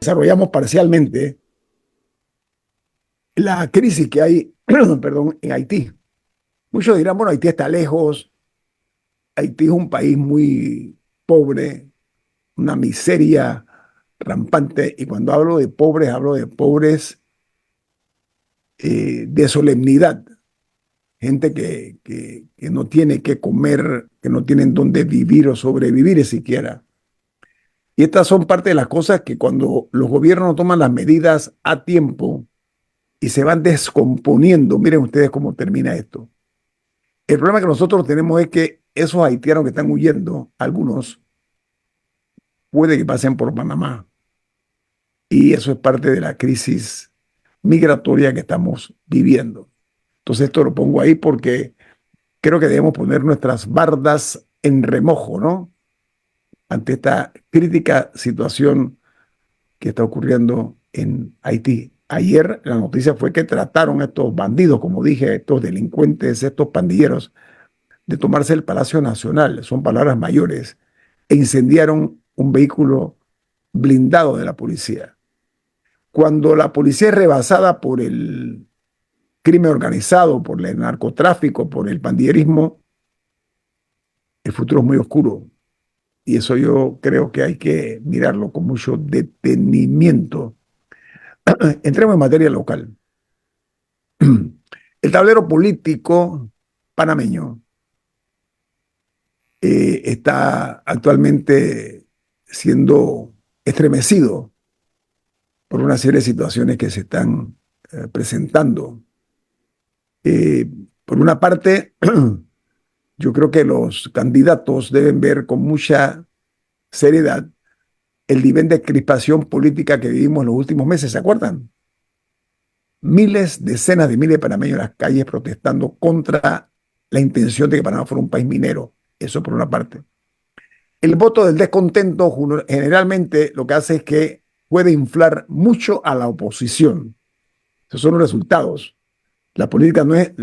desarrollamos parcialmente la crisis que hay, perdón, en Haití. Muchos dirán, bueno, Haití está lejos, Haití es un país muy pobre, una miseria rampante, y cuando hablo de pobres de solemnidad, gente que no tiene que comer, que no tienen dónde vivir o sobrevivir siquiera. Y estas son parte de las cosas que cuando los gobiernos no toman las medidas a tiempo y se van descomponiendo, miren ustedes cómo termina esto. El problema que nosotros tenemos es que esos haitianos que están huyendo, algunos, puede que pasen por Panamá. Y eso es parte de la crisis migratoria que estamos viviendo. Entonces esto lo pongo ahí porque creo que debemos poner nuestras bardas en remojo, ¿no? Ante esta crítica situación que está ocurriendo en Haití. Ayer la noticia fue que trataron a estos bandidos, como dije, estos delincuentes, estos pandilleros, de tomarse el Palacio Nacional, son palabras mayores, e incendiaron un vehículo blindado de la policía. Cuando la policía es rebasada por el crimen organizado, por el narcotráfico, por el pandillerismo, el futuro es muy oscuro. Y eso yo creo que hay que mirarlo con mucho detenimiento. Entremos en materia local. El tablero político panameño está actualmente siendo estremecido por una serie de situaciones que se están presentando. Eh, por una parte, yo creo que los candidatos deben ver con mucha seriedad el nivel de crispación política que vivimos en los últimos meses, ¿se acuerdan? Miles, decenas de miles de panameños en las calles protestando contra la intención de que Panamá fuera un país minero. Eso por una parte. El voto del descontento generalmente lo que hace es que puede inflar mucho a la oposición. Esos son los resultados. La política no es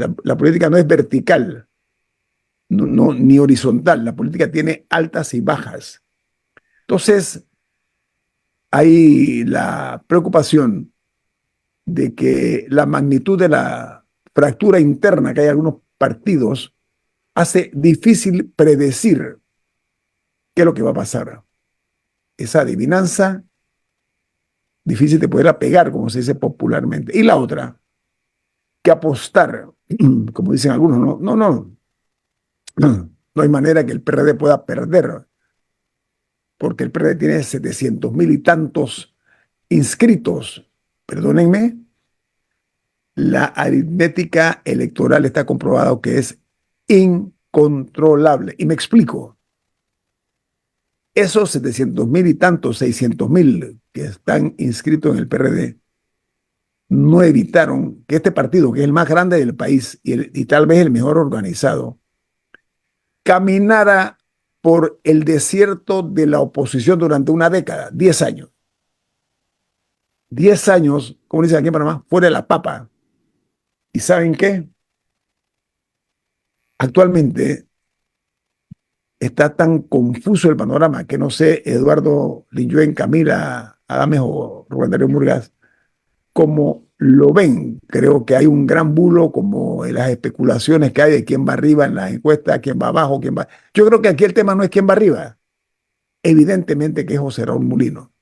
vertical, ni horizontal. La política tiene altas y bajas. Entonces, hay la preocupación de que la magnitud de la fractura interna que hay en algunos partidos hace difícil predecir qué es lo que va a pasar. Esa adivinanza difícil de poder pegar, como se dice popularmente. Y la otra, que apostar, como dicen algunos, no hay manera que el PRD pueda perder, porque el PRD tiene 700.000 y tantos inscritos. Perdónenme, la aritmética electoral está comprobado que es incontrolable. Y me explico. Esos 700.000 y tantos, 600.000 que están inscritos en el PRD, no evitaron que este partido, que es el más grande del país y tal vez el mejor organizado, caminara por el desierto de la oposición durante una década, 10 años. 10 años, como dicen aquí en Panamá, fuera de la papa. ¿Y saben qué? Actualmente está tan confuso el panorama que no sé, Eduardo Linjuen, Camila Adames o Rubén Darío Murgas, cómo lo ven. Creo que hay un gran bulo como en las especulaciones que hay de quién va arriba en las encuestas, quién va abajo, quién va... Yo creo que aquí el tema no es quién va arriba. Evidentemente que es José Raúl Mulino,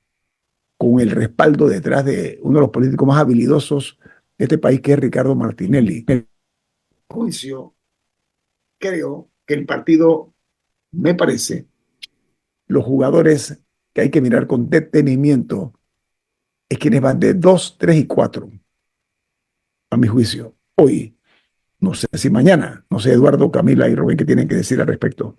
con el respaldo detrás de uno de los políticos más habilidosos de este país, que es Ricardo Martinelli. En juicio, creo que el partido, me parece, los jugadores que hay que mirar con detenimiento es quienes van de 2, 3 y 4, a mi juicio. Hoy, no sé si mañana, no sé, Eduardo, Camila y Rubén, ¿qué tienen que decir al respecto?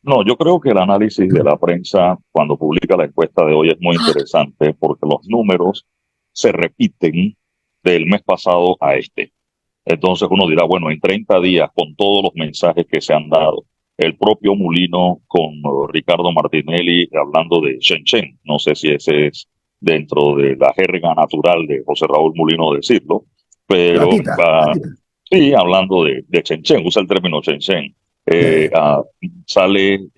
No, yo creo que el análisis de la prensa cuando publica la encuesta de hoy es muy interesante porque los números se repiten del mes pasado a este. Entonces uno dirá, bueno, en 30 días, con todos los mensajes que se han dado, el propio Mulino con Ricardo Martinelli hablando de Shenzhen, no sé si ese es dentro de la jerga natural de José Raúl Mulino decirlo, pero La tita. sí, hablando de Shenzhen, usa el término Shenzhen, Eh, sale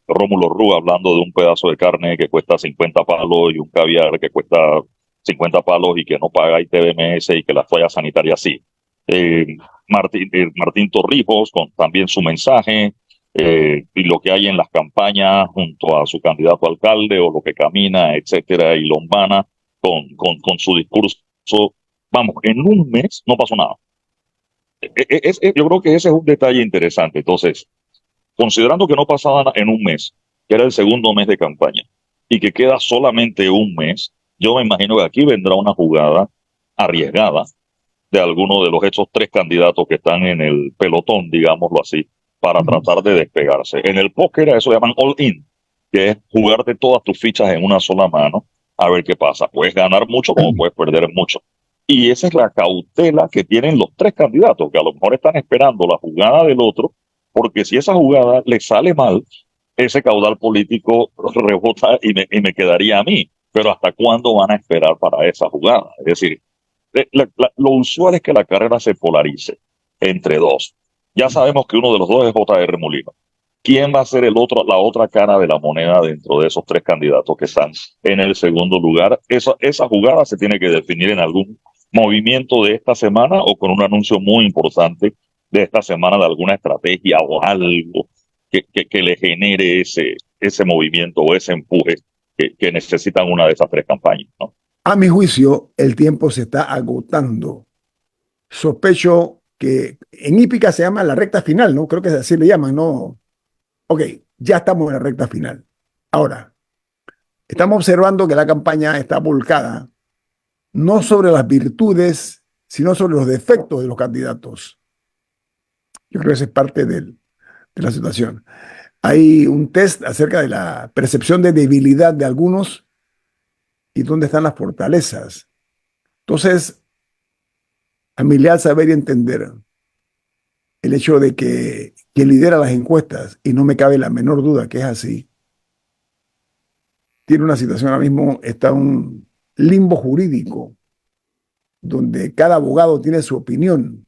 Rómulo Rú hablando de un pedazo de carne que cuesta 50 palos y un caviar que cuesta 50 palos y que no paga ITBMS y que la toalla sanitaria sí. Eh, Martín Torrijos con también su mensaje y lo que hay en las campañas junto a su candidato a alcalde o lo que camina, etcétera, y Lombana con su discurso. Vamos, en un mes no pasó nada. Yo creo que ese es un detalle interesante. Entonces, considerando que no pasaba nada en un mes, que era el segundo mes de campaña, y que queda solamente un mes, yo me imagino que aquí vendrá una jugada arriesgada de alguno de los estos tres candidatos que están en el pelotón, digámoslo así, para tratar de despegarse. En el póker a eso llaman all-in, que es jugarte todas tus fichas en una sola mano, a ver qué pasa. Puedes ganar mucho como puedes perder mucho. Y esa es la cautela que tienen los tres candidatos, que a lo mejor están esperando la jugada del otro, porque si esa jugada le sale mal, ese caudal político rebota y me quedaría a mí. Pero ¿hasta cuándo van a esperar para esa jugada? Es decir, lo usual es que la carrera se polarice entre dos. Ya sabemos que uno de los dos es J.R. Molino. ¿Quién va a ser el otro, la otra cara de la moneda dentro de esos tres candidatos que están en el segundo lugar? Esa jugada se tiene que definir en algún movimiento de esta semana o con un anuncio muy importante de esta semana de alguna estrategia o algo que le genere ese movimiento o ese empuje que necesitan una de esas tres campañas, ¿no? A mi juicio, el tiempo se está agotando. Sospecho que en hípica se llama la recta final, ¿no? Creo que así le llaman, ¿no? Ok, ya estamos en la recta final. Ahora, estamos observando que la campaña está volcada no sobre las virtudes, sino sobre los defectos de los candidatos. Yo creo que esa es parte de la situación. Hay un test acerca de la percepción de debilidad de algunos y dónde están las fortalezas. Entonces, a mi leal saber y entender, el hecho de que quien lidera las encuestas, y no me cabe la menor duda que es así, tiene una situación ahora mismo, está un limbo jurídico, donde cada abogado tiene su opinión,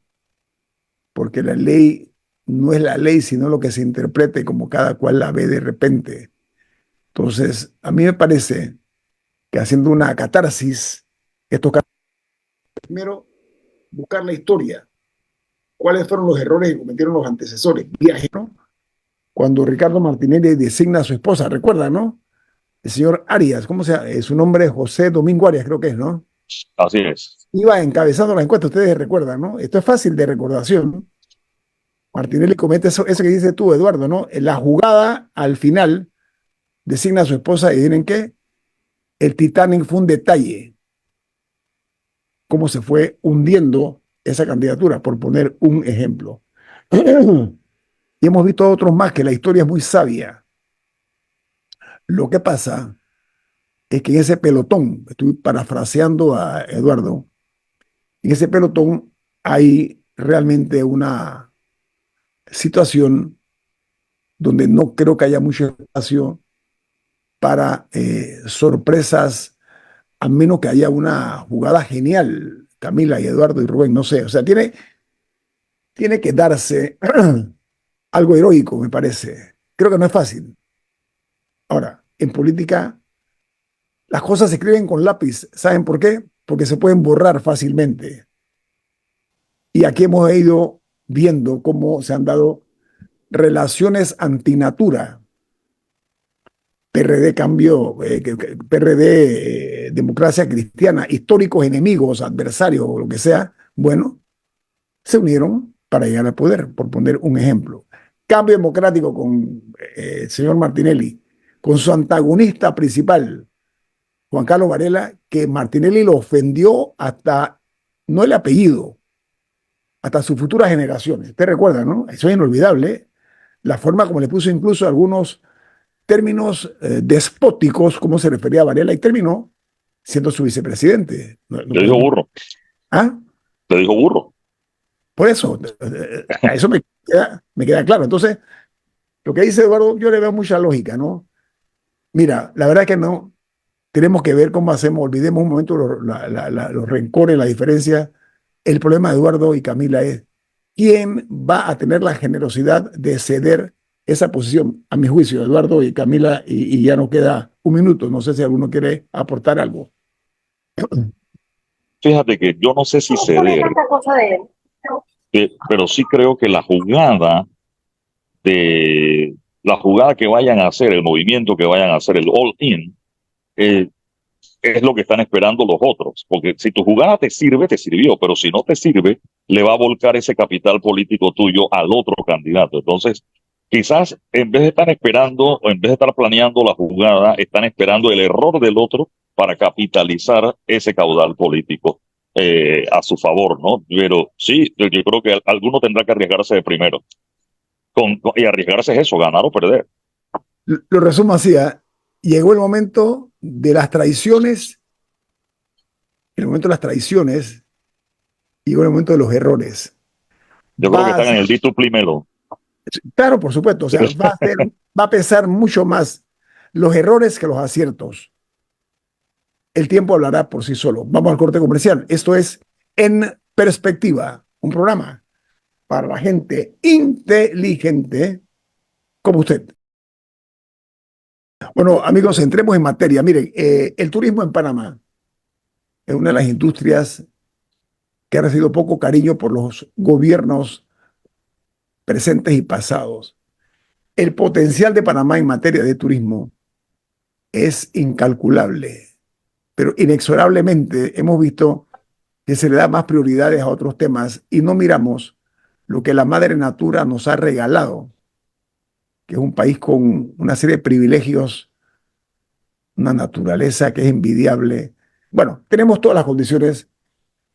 porque la ley no es la ley, sino lo que se interprete como cada cual la ve de repente. Entonces, a mí me parece que haciendo una catarsis, esto primero buscar la historia, cuáles fueron los errores que cometieron los antecesores, viaje, ¿no? Cuando Ricardo Martinelli designa a su esposa, recuerda, ¿no? El señor Arias, ¿cómo se llama? Su nombre es José Domingo Arias, creo que es, ¿no? Así es. Iba encabezando la encuesta, ustedes recuerdan, ¿no? Esto es fácil de recordación, ¿no? Martinelli comete eso que dices tú, Eduardo, ¿no? La jugada al final designa a su esposa y miren qué, el Titanic fue un detalle, cómo se fue hundiendo esa candidatura, por poner un ejemplo. Y hemos visto otros más que la historia es muy sabia. Lo que pasa es que en ese pelotón, estoy parafraseando a Eduardo, en ese pelotón hay realmente una situación donde no creo que haya mucho espacio para sorpresas, a menos que haya una jugada genial, Camila y Eduardo y Rubén, no sé, o sea, tiene que darse algo heroico, me parece. Creo que no es fácil. Ahora, en política, las cosas se escriben con lápiz. ¿Saben por qué? Porque se pueden borrar fácilmente. Y aquí hemos ido viendo cómo se han dado relaciones antinatura. PRD Cambio, PRD Democracia Cristiana, históricos enemigos, adversarios o lo que sea, bueno, se unieron para llegar al poder, por poner un ejemplo. Cambio Democrático con el señor Martinelli, con su antagonista principal, Juan Carlos Varela, que Martinelli lo ofendió hasta, no el apellido, hasta sus futuras generaciones. Te recuerdan, ¿no? Eso es inolvidable. La forma como le puso incluso algunos términos despóticos, como se refería a Varela, y terminó siendo su vicepresidente. No Le dijo podemos... burro. ¿Ah? Le dijo burro. Por eso, a eso me queda claro. Entonces, lo que dice Eduardo, yo le veo mucha lógica, ¿no? Mira, la verdad que no, tenemos que ver cómo hacemos, olvidemos un momento los rencores, la diferencia. El problema de Eduardo y Camila es quién va a tener la generosidad de ceder esa posición, a mi juicio, Eduardo y Camila, y ya no queda un minuto. No sé si alguno quiere aportar algo. Fíjate que yo no sé si ¿Cómo fue ceder, esta cosa de él? pero sí creo que de la jugada que vayan a hacer, el movimiento que vayan a hacer, el all-in, eh, es lo que están esperando los otros. Porque si tu jugada te sirve, te sirvió, pero si no te sirve, le va a volcar ese capital político tuyo al otro candidato. Entonces, quizás en vez de estar esperando o en vez de estar planeando la jugada, están esperando el error del otro para capitalizar ese caudal político a su favor, ¿no? Pero sí, yo creo que alguno tendrá que arriesgarse de primero. Y arriesgarse es eso, ganar o perder. Lo resumo así, ¿ah? Llegó el momento de las traiciones, el momento de las traiciones, llegó el momento de los errores. Yo creo que Va a están en ser, el dicho primero. claro, por supuesto, o sea, va a pesar mucho más los errores que los aciertos. El tiempo hablará por sí solo. Vamos al corte comercial. Esto es En Perspectiva, un programa para la gente inteligente como usted. Bueno, amigos, entremos en materia. Miren, el turismo en Panamá es una de las industrias que ha recibido poco cariño por los gobiernos presentes y pasados. El potencial de Panamá en materia de turismo es incalculable, pero inexorablemente hemos visto que se le da más prioridades a otros temas y no miramos lo que la madre natura nos ha regalado, que es un país con una serie de privilegios, una naturaleza que es envidiable. Bueno, tenemos todas las condiciones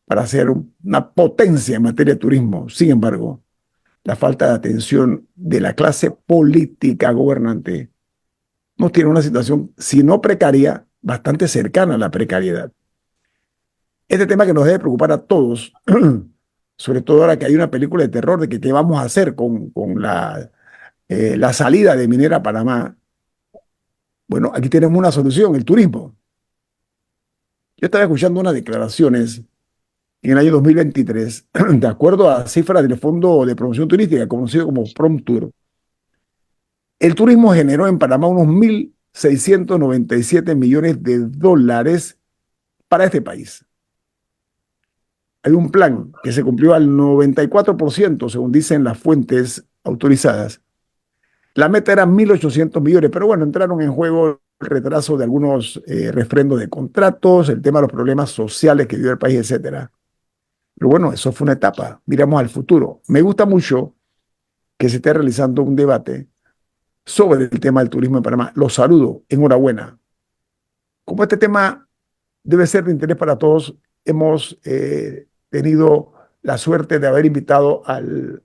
para ser una potencia en materia de turismo. Sin embargo, la falta de atención de la clase política gobernante nos tiene una situación, si no precaria, bastante cercana a la precariedad. Este tema que nos debe preocupar a todos, sobre todo ahora que hay una película de terror de que qué vamos a hacer con la salida de Minera a Panamá. Bueno, aquí tenemos una solución, el turismo. Yo estaba escuchando unas declaraciones en el año 2023, de acuerdo a cifras del Fondo de Promoción Turística, conocido como PROMTUR. El turismo generó en Panamá unos 1.697 millones de dólares para este país. Hay un plan que se cumplió al 94%, según dicen las fuentes autorizadas. La meta era 1.800 millones, pero bueno, entraron en juego el retraso de algunos refrendos de contratos, el tema de los problemas sociales que vive el país, etcétera. Pero bueno, eso fue una etapa. Miramos al futuro. Me gusta mucho que se esté realizando un debate sobre el tema del turismo en Panamá. Los saludo, enhorabuena. Como este tema debe ser de interés para todos, hemos tenido la suerte de haber invitado al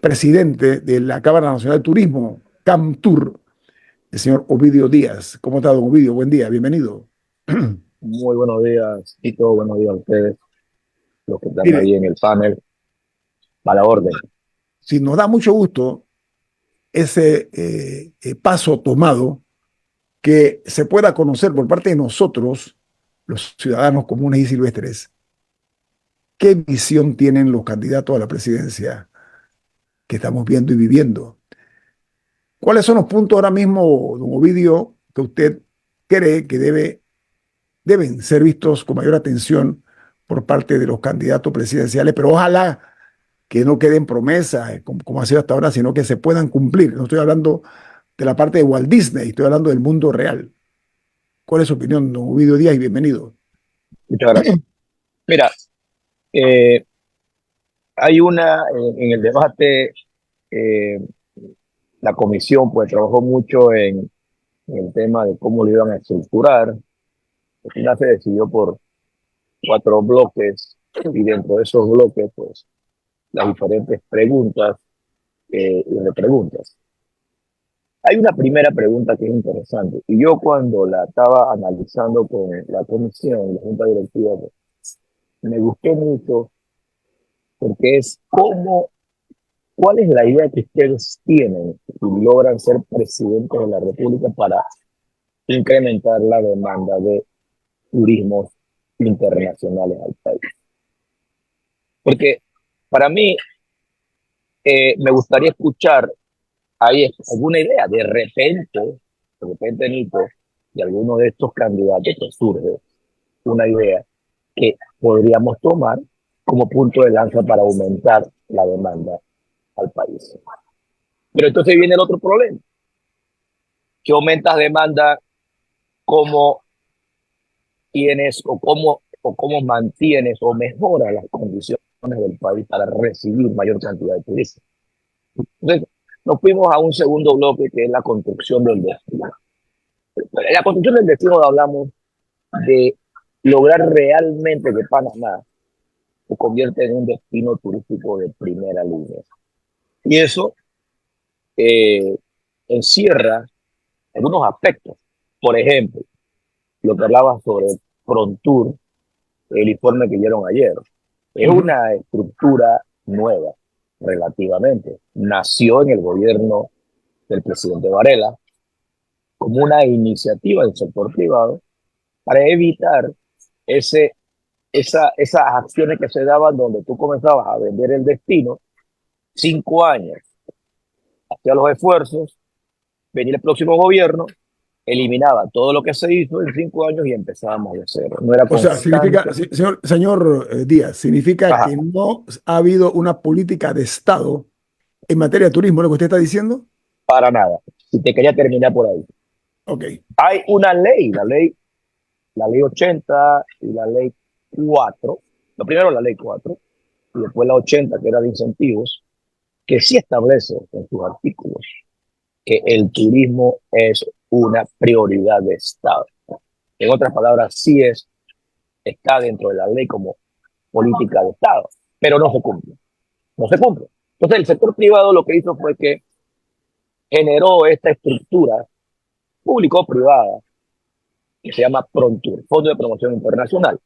presidente de la Cámara Nacional de Turismo, CAMTUR, el señor Ovidio Díaz. ¿Cómo está, don Ovidio? Buen día, bienvenido. Muy buenos días, Tito. Buenos días a ustedes, los que están Mire, ahí en el panel. A la orden. si nos da mucho gusto ese paso tomado, que se pueda conocer por parte de nosotros, los ciudadanos comunes y silvestres, qué visión tienen los candidatos a la presidencia que estamos viendo y viviendo. ¿Cuáles son los puntos ahora mismo, don Ovidio, que usted cree que deben ser vistos con mayor atención por parte de los candidatos presidenciales? Pero ojalá que no queden promesas, como ha sido hasta ahora, sino que se puedan cumplir. No estoy hablando de la parte de Walt Disney, estoy hablando del mundo real. ¿Cuál es su opinión, don Ovidio Díaz? Y bienvenido. Muchas gracias. Mira, eh, hay en el debate, eh, la comisión pues trabajó mucho en el tema de cómo lo iban a estructurar. Al final se decidió por 4 bloques y dentro de esos bloques pues las diferentes preguntas y repreguntas. Hay una primera pregunta que es interesante y yo cuando la estaba analizando con la comisión, la junta directiva, pues, me gustó mucho porque es cuál es la idea que ustedes tienen y logran ser presidentes de la República para incrementar la demanda de turismos internacionales al país. Porque para mí me gustaría escuchar hay alguna idea, de repente, Nico, de alguno de estos candidatos que surge una idea que podríamos tomar como punto de lanza para aumentar la demanda al país. Pero entonces viene el otro problema, que aumentas demanda, cómo tienes o cómo mantienes o mejoras las condiciones del país para recibir mayor cantidad de turistas. Entonces, nos fuimos a un segundo bloque que es la construcción del destino. En la construcción del destino hablamos de lograr realmente que Panamá se convierta en un destino turístico de primera línea. Y eso eh, encierra algunos aspectos. Por ejemplo, lo que hablaba sobre Frontour, el informe que dieron ayer. Es una estructura nueva, relativamente. Nació en el gobierno del presidente Varela como una iniciativa del sector privado para evitar esas acciones que se daban donde tú comenzabas a vender el destino 5 años, hacía los esfuerzos, venía el próximo gobierno, eliminaba todo lo que se hizo en 5 años y empezábamos de cero. No era O sea, significa, constante. señor Díaz, significa Ajá, que no ha habido una política de Estado en materia de turismo, lo que usted está diciendo. para nada. Y te quería terminar por ahí. Ok. Hay una ley, la ley 80 y la ley 4. Lo primero la ley 4 y después la 80, que era de incentivos, que sí establece en sus artículos que el turismo es una prioridad de Estado. En otras palabras, sí está dentro de la ley como política de Estado, pero no se cumple. No se cumple. Entonces, el sector privado lo que hizo fue que generó esta estructura público-privada que se llama Prontour, Fondo de Promoción Internacional.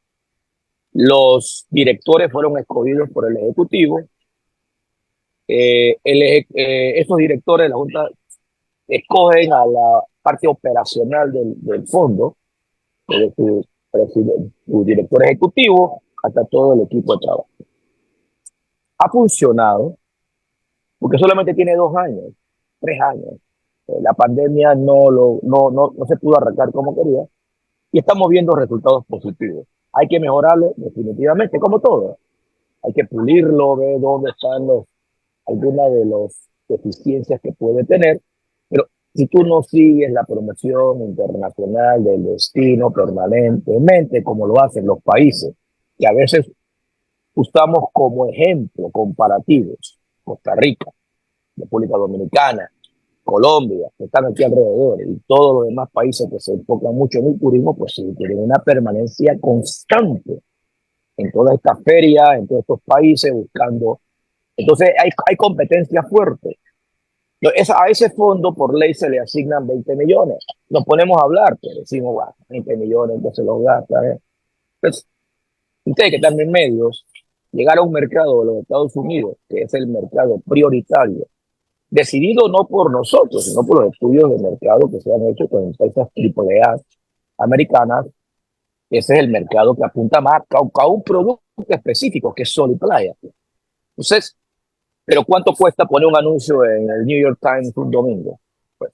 Los directores fueron escogidos por el Ejecutivo. Esos directores de la Junta escogen a la parte operacional del fondo, desde su director ejecutivo hasta todo el equipo de trabajo. Ha funcionado porque solamente tiene 2 años, 3 años. La pandemia no se pudo arrancar como quería y estamos viendo resultados positivos. Hay que mejorarlo definitivamente, como todo. Hay que pulirlo, ver dónde están algunas de las deficiencias que puede tener, pero si tú no sigues la promoción internacional del destino permanentemente, como lo hacen los países, que a veces usamos como ejemplo comparativos, Costa Rica, República Dominicana, Colombia, que están aquí alrededor, y todos los demás países que se enfocan mucho en el turismo, pues sí, tienen una permanencia constante en toda esta feria, en todos estos países, buscando. Entonces hay competencia fuerte. A ese fondo por ley se le asignan 20 millones. Nos ponemos a hablar, pero decimos, bueno, 20 millones, entonces los gasta. Entonces, ustedes que están en medios, llegar a un mercado de los Estados Unidos, que es el mercado prioritario, decidido no por nosotros, sino por los estudios de mercado que se han hecho con empresas AAA americanas. Ese es el mercado que apunta más a un producto específico, que es sol y playa. Entonces, pero ¿cuánto cuesta poner un anuncio en el New York Times un domingo? Pues,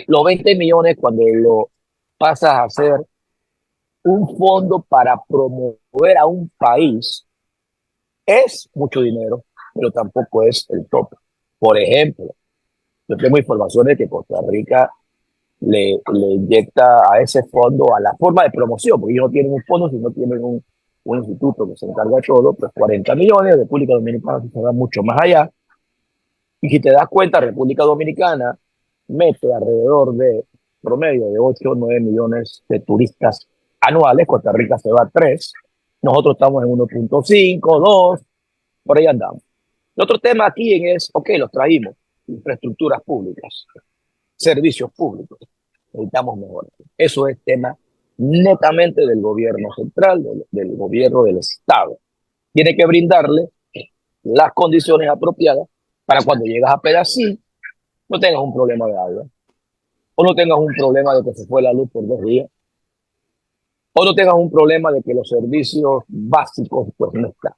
los 20 millones, cuando lo pasas a hacer un fondo para promover a un país, es mucho dinero, pero tampoco es el top. Por ejemplo, yo tengo informaciones de que Costa Rica le inyecta a ese fondo, a la forma de promoción, porque ellos no tienen un fondo, sino tienen un instituto que se encarga de todo, pues 40 millones, República Dominicana se va mucho más allá. Y si te das cuenta, República Dominicana mete alrededor de promedio de 8 o 9 millones de turistas anuales. Costa Rica se va a 3. Nosotros estamos en 1.5, 2, por ahí andamos. El otro tema aquí es, ok, los traímos, infraestructuras públicas, servicios públicos. Necesitamos mejorar. Eso es tema netamente del gobierno central, del gobierno del Estado. Tiene que brindarle las condiciones apropiadas para cuando llegas a Pedací no tengas un problema de agua, o no tengas un problema de que se fue la luz por 2 días, o no tengas un problema de que los servicios básicos pues no están.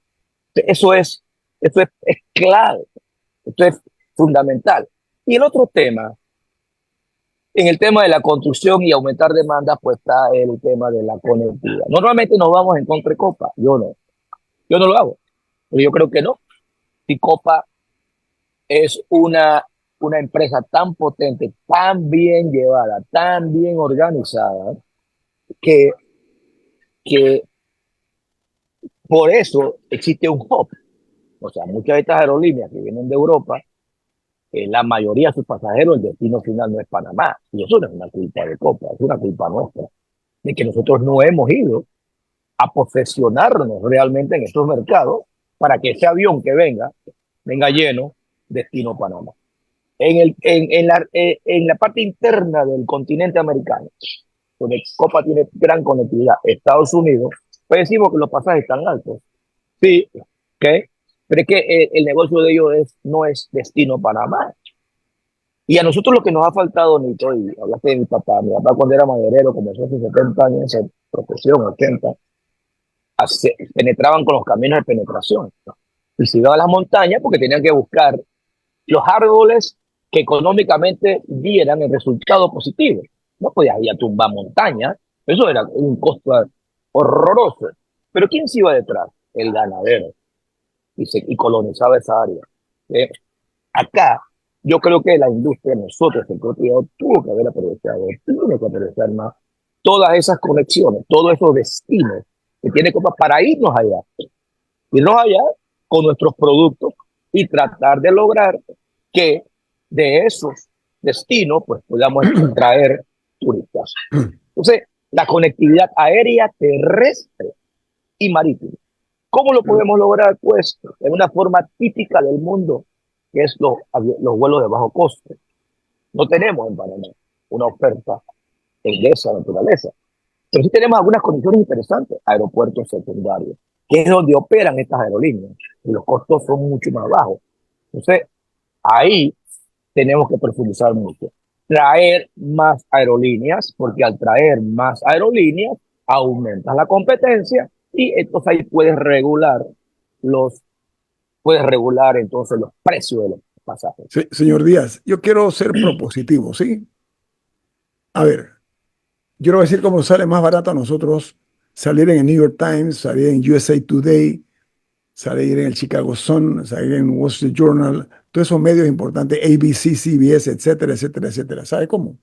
Eso es clave, esto es fundamental. Y el otro tema, en el tema de la construcción y aumentar demandas, pues está el tema de la conectividad. Normalmente nos vamos en contra de Copa, yo no lo hago, pero yo creo que no. Si Copa es una empresa tan potente, tan bien llevada, tan bien organizada, que, que por eso existe un hub. O sea, muchas de estas aerolíneas que vienen de Europa, la mayoría de sus pasajeros, el destino final no es Panamá. Y eso no es una culpa de Copa, es una culpa nuestra, de que nosotros no hemos ido a posesionarnos realmente en estos mercados para que ese avión que venga lleno, destino Panamá. En la parte interna del continente americano, donde Copa tiene gran conectividad, Estados Unidos, pues decimos que los pasajes están altos. Sí, ¿ok? Pero es que el negocio de ellos no es destino Panamá. Y a nosotros lo que nos ha faltado, Nito, y hablaste de mi papá cuando era maderero, comenzó hace 70 años en profesión, 80, penetraban con los caminos de penetración, ¿no? Y se iban a las montañas porque tenían que buscar los árboles que económicamente dieran el resultado positivo. No podías ir a tumbar montañas, eso era un costo horroroso. Pero ¿quién se iba detrás? El ganadero. Y colonizaba esa área. Acá, yo creo que la industria, nosotros, el propio privado, tuvo que haber aprovechado, tiene que aprovechar más todas esas conexiones, todos esos destinos que tiene Copa para irnos allá con nuestros productos y tratar de lograr que de esos destinos pues podamos traer turistas. Entonces, la conectividad aérea, terrestre y marítima. ¿Cómo lo podemos lograr? Pues en una forma típica del mundo, que es los vuelos de bajo coste. No tenemos en Panamá una oferta de esa naturaleza, pero sí tenemos algunas condiciones interesantes, aeropuertos secundarios, que es donde operan estas aerolíneas, y los costos son mucho más bajos. Entonces, ahí tenemos que profundizar mucho. Traer más aerolíneas, porque al traer más aerolíneas, aumentas la competencia y entonces ahí puedes regular entonces los precios de los pasajes. Sí, señor Díaz, yo quiero ser propositivo, ¿sí? A ver, yo le voy a decir cómo sale más barato a nosotros salir en el New York Times, salir en USA Today, salir en el Chicago Sun, salir en Wall Street Journal, todos esos medios importantes, ABC, CBS, etcétera, etcétera, etcétera. ¿Sabe cómo?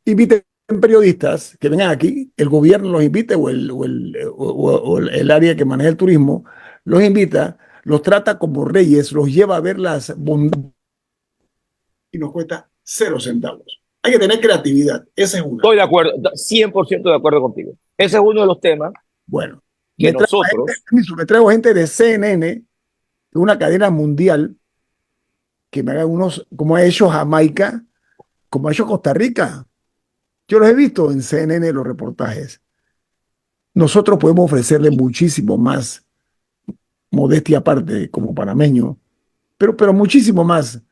Inviten periodistas que vengan aquí, el gobierno los invite o el área que maneja el turismo los invita, los trata como reyes, los lleva a ver las bondades y nos cuesta 0 centavos. Hay que tener creatividad, esa es una. Estoy de acuerdo, 100% de acuerdo contigo. Ese es uno de los temas Bueno, que nosotros... me traigo gente de CNN, de una cadena mundial, que me hagan unos, como ha hecho Jamaica, como ha hecho Costa Rica. Yo los he visto en CNN los reportajes. Nosotros podemos ofrecerle muchísimo más, modestia aparte, como panameño, pero muchísimo más.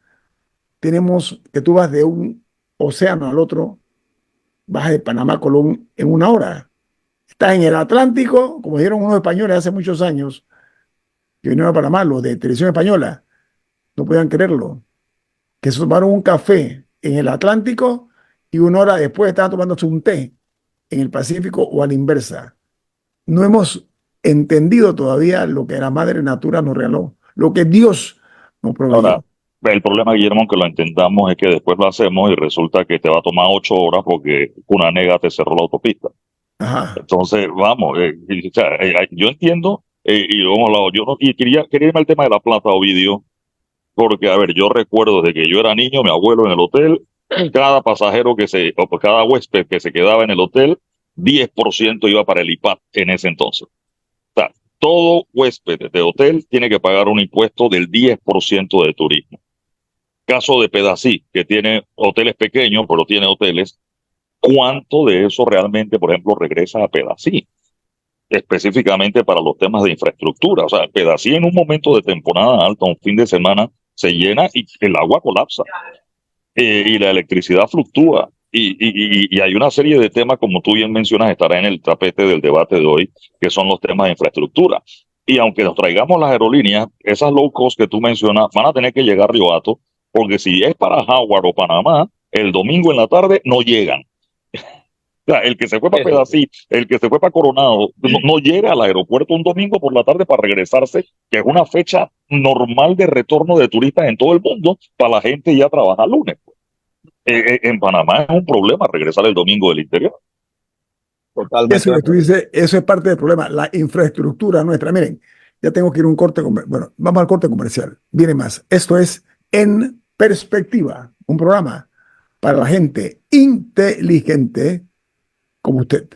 Tenemos que tú vas de un océano al otro, vas de Panamá a Colón en 1 hora. Estás en el Atlántico, como dijeron unos españoles hace muchos años, que vinieron a Panamá, los de Televisión Española, no podían creerlo, que se tomaron un café en el Atlántico y 1 hora después estaban tomándose un té en el Pacífico o a la inversa. No hemos entendido todavía lo que la Madre Natura nos regaló, lo que Dios nos Ahora, proveyó. el problema, Guillermo, que lo intentamos es que después lo hacemos y resulta que te va a tomar 8 horas porque una nega te cerró la autopista. Ajá. Entonces, vamos, o sea, yo entiendo, y lo hemos hablado, yo no, y quería irme al tema de la plata, Ovidio, porque, a ver, yo recuerdo desde que yo era niño, mi abuelo en el hotel, cada pasajero o pues, cada huésped que se quedaba en el hotel, 10% iba para el IPAT en ese entonces. O sea, todo huésped de hotel tiene que pagar un impuesto del 10% de turismo. Caso de Pedací, que tiene hoteles pequeños, pero tiene hoteles, ¿cuánto de eso realmente, por ejemplo, regresa a Pedací? Específicamente para los temas de infraestructura. O sea, Pedací en un momento de temporada alta, un fin de semana, se llena y el agua colapsa. Y la electricidad fluctúa. Y hay una serie de temas, como tú bien mencionas, estará en el tapete del debate de hoy, que son los temas de infraestructura. Y aunque nos traigamos las aerolíneas, esas low cost que tú mencionas van a tener que llegar a Río Hato, porque si es para Howard o Panamá, el domingo en la tarde no llegan. O sea, el que se fue para Pedací, el que se fue para Coronado, no llega al aeropuerto un domingo por la tarde para regresarse, que es una fecha normal de retorno de turistas en todo el mundo, para la gente ya trabaja lunes. En Panamá es un problema regresar el domingo del interior. Totalmente. Eso que tú dices, eso es parte del problema, la infraestructura nuestra. Miren, ya tengo que ir a un corte, bueno, vamos al corte comercial. Viene más. Esto es En Perspectiva, un programa para la gente inteligente como usted.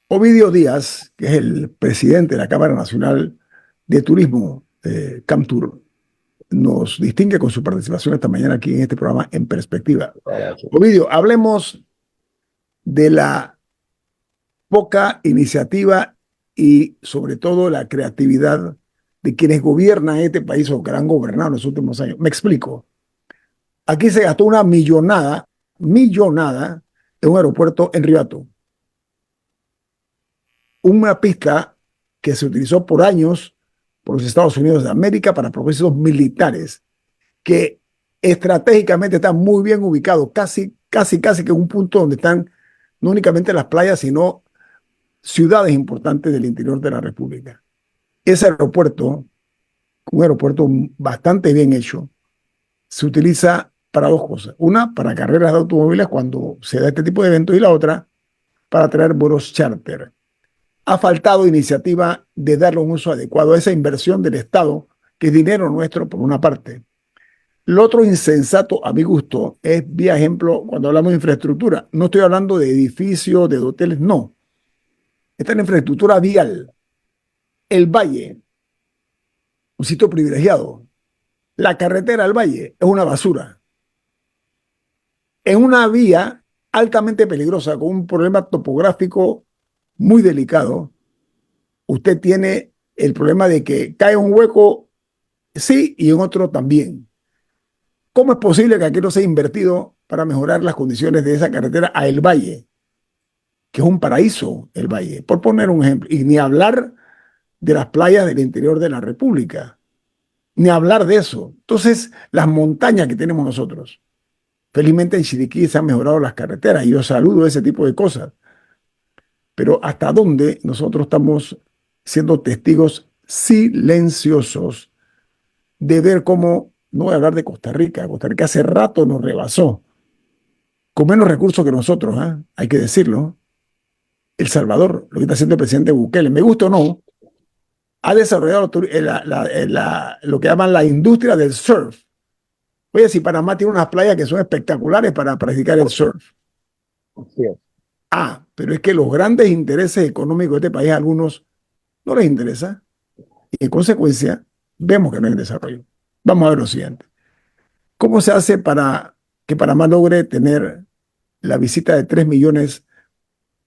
Ovidio Díaz, que es el presidente de la Cámara Nacional de Turismo, CAMTUR, nos distingue con su participación esta mañana aquí en este programa En Perspectiva. Ovidio, hablemos de la poca iniciativa y sobre todo la creatividad de quienes gobiernan este país o que han gobernado en los últimos años. Me explico. Aquí se gastó una millonada en un aeropuerto en Ribato. Una pista que se utilizó por años por los Estados Unidos de América para propósitos militares, que estratégicamente está muy bien ubicado, casi que en un punto donde están no únicamente las playas, sino ciudades importantes del interior de la República. Ese aeropuerto, un aeropuerto bastante bien hecho, se utiliza para dos cosas. Una, para carreras de automóviles cuando se da este tipo de eventos, y la otra, para traer vuelos charter. Ha faltado iniciativa de darle un uso adecuado a esa inversión del Estado, que es dinero nuestro por una parte. Lo otro insensato, a mi gusto, es, vía ejemplo, cuando hablamos de infraestructura. No estoy hablando de edificios, de hoteles, no. Esta es la infraestructura vial. El Valle, un sitio privilegiado. La carretera del Valle es una basura. En una vía altamente peligrosa, con un problema topográfico muy delicado, usted tiene el problema de que cae un hueco, sí, y en otro también. ¿Cómo es posible que aquí no sea invertido para mejorar las condiciones de esa carretera a El Valle, que es un paraíso, El Valle? Por poner un ejemplo. Y ni hablar de las playas del interior de la República. Ni hablar de eso. Entonces, las montañas que tenemos nosotros. Felizmente en Chiriquí se han mejorado las carreteras y yo saludo ese tipo de cosas. Pero ¿hasta dónde nosotros estamos siendo testigos silenciosos de ver cómo, no voy a hablar de Costa Rica hace rato nos rebasó, con menos recursos que nosotros, hay que decirlo? El Salvador, lo que está haciendo el presidente Bukele, me gusta o no, ha desarrollado lo que llaman la industria del surf. Oye, si Panamá tiene unas playas que son espectaculares para practicar el surf. Sí. Pero es que los grandes intereses económicos de este país a algunos no les interesa y en consecuencia vemos que no hay desarrollo. Vamos a ver lo siguiente. ¿Cómo se hace para que Panamá logre tener la visita de 3 millones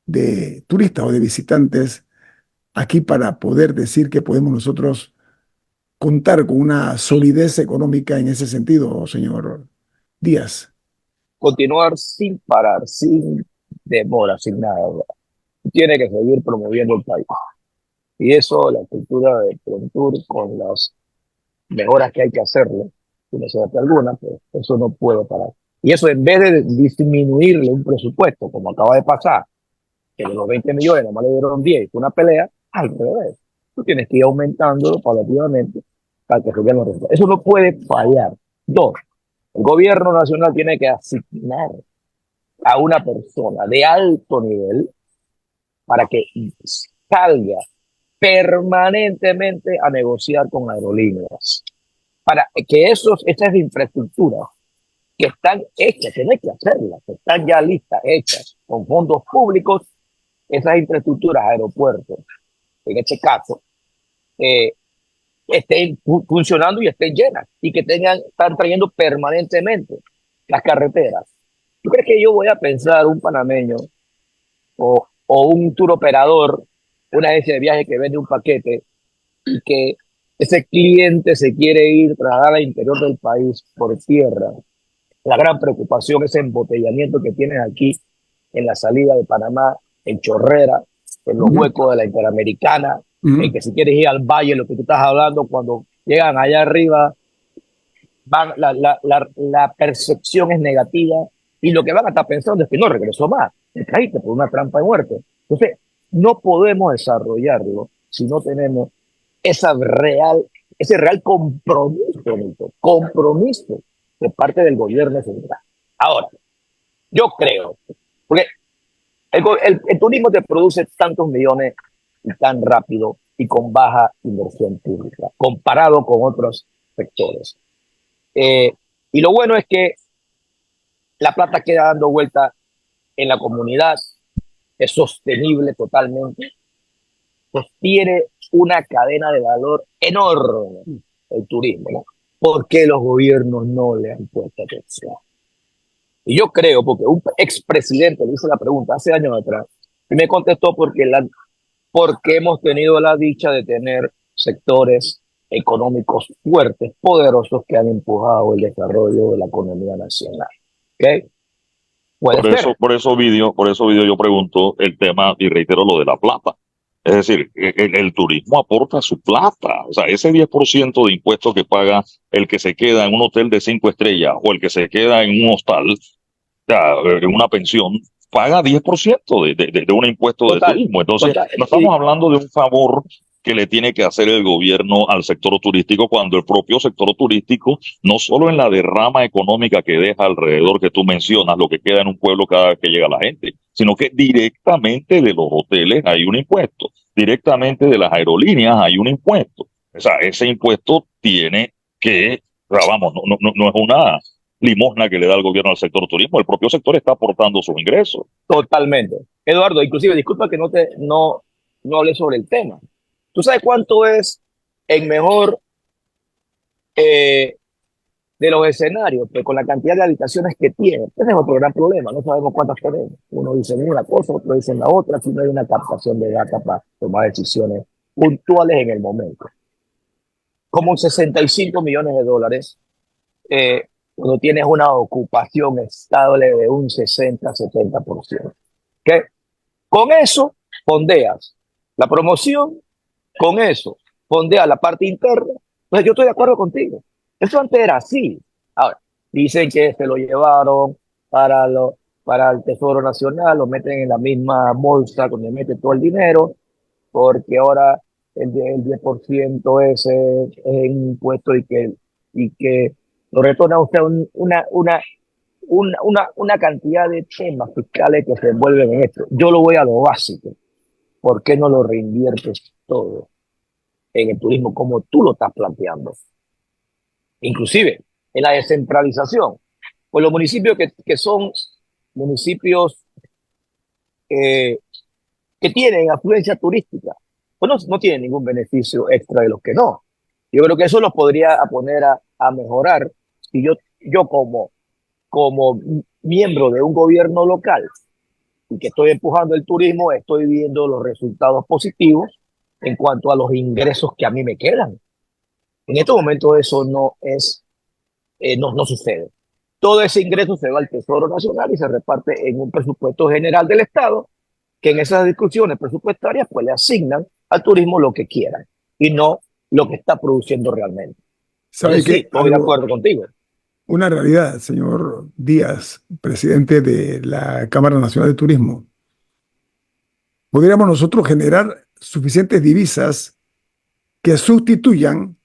de turistas o de visitantes aquí para poder decir que podemos nosotros contar con una solidez económica en ese sentido, señor Díaz? Continuar sin parar, sin demora, sin nada. Tiene que seguir promoviendo el país. Y eso, la cultura de Prontour, con las mejoras que hay que hacerle, si no se hace alguna, pues eso no puede parar. Y eso, en vez de disminuirle un presupuesto, como acaba de pasar, que de los 20 millones nomás le dieron 10, fue una pelea, al revés. Tú tienes que ir aumentándolo paulativamente para que se vean los resultados. Eso no puede fallar. Dos, el gobierno nacional tiene que asignar a una persona de alto nivel para que salga permanentemente a negociar con aerolíneas, para que esas infraestructuras que están hechas, que no hay que hacerlas, que están ya listas, hechas con fondos públicos, esas infraestructuras, aeropuertos, en este caso, estén funcionando y estén llenas y que están trayendo permanentemente las carreteras. ¿Tú crees que yo voy a pensar un panameño o un tour operador, una agencia de viaje que vende un paquete y que ese cliente se quiere ir, trasladar al interior del país por tierra? La gran preocupación, ese embotellamiento que tienes aquí en la salida de Panamá, en Chorrera, en los huecos de la Interamericana, en que si quieres ir al valle, lo que tú estás hablando, cuando llegan allá arriba, la percepción es negativa y lo que van a estar pensando es que no regresó más, te caíste por una trampa de muerte. Entonces, no podemos desarrollarlo si no tenemos esa real, ese real compromiso, Nito, compromiso de parte del gobierno central. Ahora, yo creo, porque el turismo te produce tantos millones y tan rápido y con baja inversión pública, comparado con otros sectores. Eh, y lo bueno es que la plata queda dando vuelta en la comunidad, es sostenible totalmente, sostiene una cadena de valor enorme el turismo, ¿no? ¿Por qué los gobiernos no le han puesto atención? Y yo creo, porque un expresidente le hizo la pregunta hace años atrás, y me contestó porque hemos tenido la dicha de tener sectores económicos fuertes, poderosos, que han empujado el desarrollo de la economía nacional. ¿Ok? Puede ser. Por eso video yo pregunto el tema y reitero lo de la plata. Es decir, el turismo aporta su plata. O sea, ese 10% de impuestos que paga el que se queda en un hotel de 5 estrellas o el que se queda en un hostal, sea, en una pensión, paga 10% de un impuesto de Total, turismo. Entonces, total. no estamos hablando de un favor que le tiene que hacer el gobierno al sector turístico cuando el propio sector turístico, no solo en la derrama económica que deja alrededor que tú mencionas, lo que queda en un pueblo cada vez que llega la gente, sino que directamente de los hoteles hay un impuesto, directamente de las aerolíneas hay un impuesto. O sea, ese impuesto tiene que, o sea, vamos, no es una limosna que le da el gobierno al sector turismo, el propio sector está aportando sus ingresos. Totalmente. Eduardo, inclusive, disculpa que no hablé sobre el tema. ¿Tú sabes cuánto es el mejor eh, de los escenarios? Que con la cantidad de habitaciones que tiene, ese es otro gran problema, no sabemos cuántas tenemos. Uno dice una cosa, otro dice la otra, si no hay una captación de data para tomar decisiones puntuales en el momento. Como 65 millones de dólares cuando tienes una ocupación estable de un 60-70%. ¿Okay? Con eso fondeas la promoción, con eso fondeas la parte interna. Entonces yo estoy de acuerdo contigo. Eso antes era así. Ahora, dicen que se lo llevaron para, para el Tesoro Nacional, lo meten en la misma bolsa donde mete todo el dinero, porque ahora el 10% es un impuesto y que lo retorna a usted una cantidad de temas fiscales que se envuelven en esto. Yo lo voy a lo básico. ¿Por qué no lo reinviertes todo en el turismo como tú lo estás planteando? Inclusive en la descentralización. Pues los municipios que son municipios eh, que tienen afluencia turística, pues no tienen ningún beneficio extra de los que no. Yo creo que eso los podría poner a mejorar si yo como miembro de un gobierno local y que estoy empujando el turismo, estoy viendo los resultados positivos en cuanto a los ingresos que a mí me quedan. En este momento eso no sucede. Todo ese ingreso se va al Tesoro Nacional y se reparte en un presupuesto general del Estado, que en esas discusiones presupuestarias pues le asignan al turismo lo que quieran y no lo que está produciendo realmente. ¿Sabe Entonces sí, qué? estoy de acuerdo contigo. Una realidad, señor Díaz, presidente de la Cámara Nacional de Turismo. Podríamos nosotros generar suficientes divisas que sustituyan,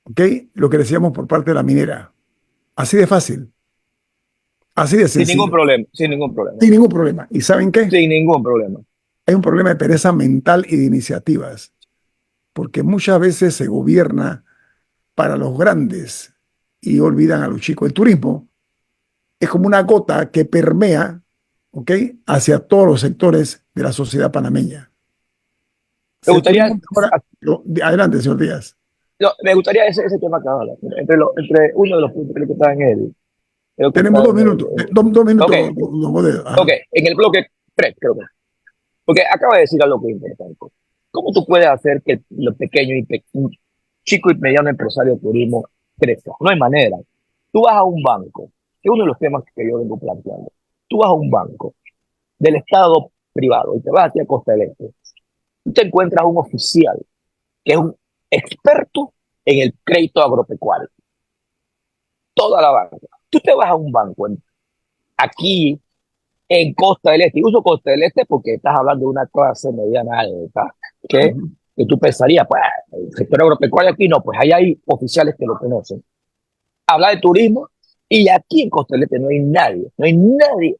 ¿ok?, lo que decíamos por parte de la minera. Así de fácil, así de Sin ningún sencillo, problema, sin ningún problema, sin ningún problema. ¿Y saben qué? sin ningún problema. Hay un problema de pereza mental y de iniciativas, porque muchas veces se gobierna para los grandes y olvidan a los chicos. El turismo es como una gota que permea, ¿ok?, hacia todos los sectores de la sociedad panameña. Me Si el gustaría, turismo mejora, adelante, señor Díaz. no, me gustaría ese tema que habla, entre uno de los puntos que está en creo que Tenemos está 2 minutos, 2 minutos, ok, don Bodeo. ok, en el bloque 3, creo que. Porque acaba de decir algo que es importante. ¿Cómo tú puedes hacer que los pequeños chico y mediano empresario de turismo crezca? No hay manera. Tú vas a un banco, que es uno de los temas que yo vengo planteando. Tú vas a un banco del Estado privado y te vas aquí a Costa del Este. Tú te encuentras un oficial que es un experto en el crédito agropecuario. toda la banca. Tú te vas a un banco aquí en Costa del Este, y uso Costa del Este porque estás hablando de una clase mediana alta, que tú pensarías, pues, el sector agropecuario aquí no, pues ahí hay oficiales que lo conocen. Habla de turismo y aquí en Costa del Este no hay nadie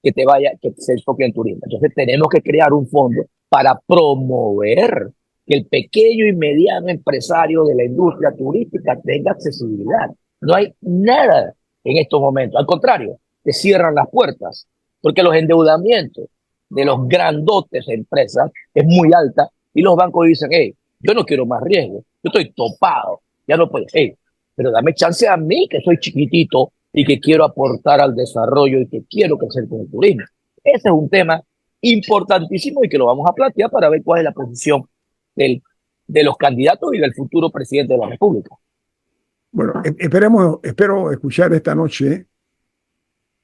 que te vaya, que se enfoque en turismo. Entonces tenemos que crear un fondo para promover que el pequeño y mediano empresario de la industria turística tenga accesibilidad. No hay nada en estos momentos. Al contrario, te cierran las puertas porque los endeudamientos de los grandotes empresas es muy alta y los bancos dicen, hey, yo no quiero más riesgo, yo estoy topado, ya no puedo, hey, pero dame chance a mí que soy chiquitito y que quiero aportar al desarrollo y que quiero crecer con el turismo. Ese es un tema importantísimo y que lo vamos a plantear para ver cuál es la posición de los candidatos y del futuro presidente de la República. Bueno, espero escuchar esta noche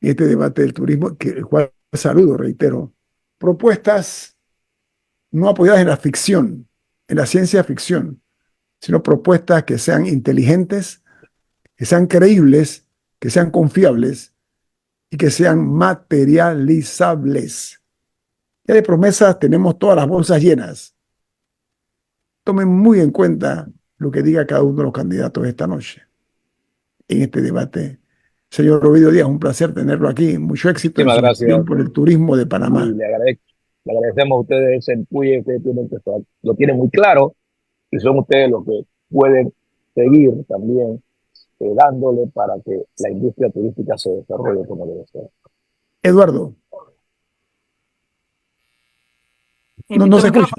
este debate del turismo, que el cual saludo, reitero, propuestas no apoyadas en la ficción, en la ciencia ficción, sino propuestas que sean inteligentes, que sean creíbles, que sean confiables y que sean materializables. Ya de promesas tenemos todas las bolsas llenas. Tomen muy en cuenta lo que diga cada uno de los candidatos esta noche en este debate. Señor Ovidio Díaz, un placer tenerlo aquí. Mucho éxito en Muchísimas su gestión gracias. por el turismo de Panamá. Y le agradecemos a ustedes ese empuje que tienen, que lo tienen muy claro y son ustedes los que pueden seguir también dándole para que la industria turística se desarrolle como debe ser. Eduardo. No se escucha.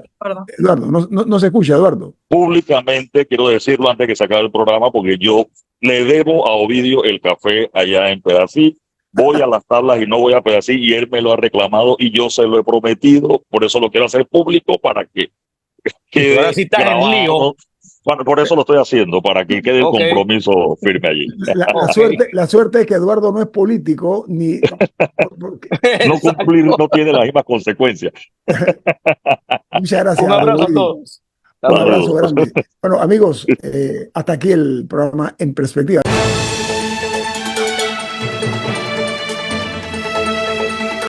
Eduardo, no se escucha, Eduardo. Públicamente quiero decirlo antes que se acabe el programa, porque yo le debo a Ovidio el café allá en Pedací. Voy a las tablas y no voy a Pedací, y él me lo ha reclamado y yo se lo he prometido. Por eso lo quiero hacer público, para que quede ahora sí estás en grabado. lío. Bueno, por eso lo estoy haciendo, para que quede el compromiso firme allí. La suerte es que Eduardo no es político, ni no cumplir no tiene las mismas consecuencias. Muchas gracias. Un abrazo a todos. Un abrazo grande. Bueno, amigos, hasta aquí el programa En Perspectiva.